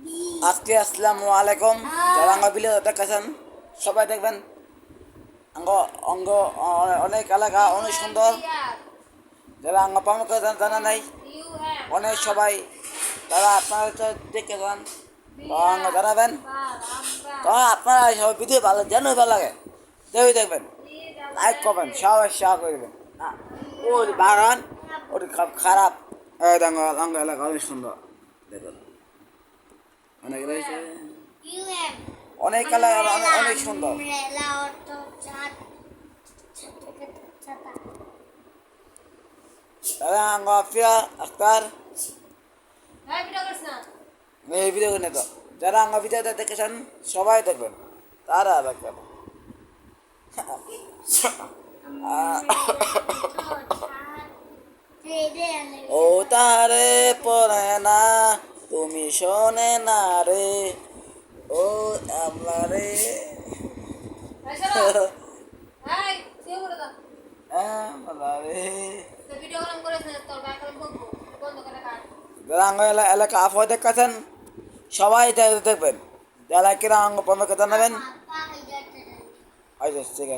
আজকে আসসালামু আলাইকুম। যারা আঙ্গ ভিডিও দেখেছেন সবাই দেখবেন। অঙ্গ অঙ্গ অনেক এলাকা অনেক সুন্দর। যারা আঙ্গ পালন করে জানা নাই অনেক সবাই তারা আপনারা দেখেছেন তো আঙ্গ জানাবেন। তো আপনারা সবাই ভিডিও ভালো যেন ভালো লাগে দেখবেন, লাইক করবেন, সবাই শেয়ার করে দেবেন। ওর বাগান ওর খারাপ অঙ্গ এলাকা অনেক সুন্দর দেখুন। অনেক রয়েছে, অনেক এলাকা অনেক সুন্দর। দাদা আঙ্গ আফিয়া আক্তার এই ভিডিও নেই তো যারা আঙ্গ ভিডিওটা দেখেছেন সবাই দেখবেন, তারা দেখবেন। ও তারে পড়ে না তুমি শোনে না রে, ও আমরা রে। এলাকা আফা দেখাচ্ছেন সবাই দেখবেন। এলাকার অঙ্গ পণ্য জানাবেন। আচ্ছা ঠিক আছে।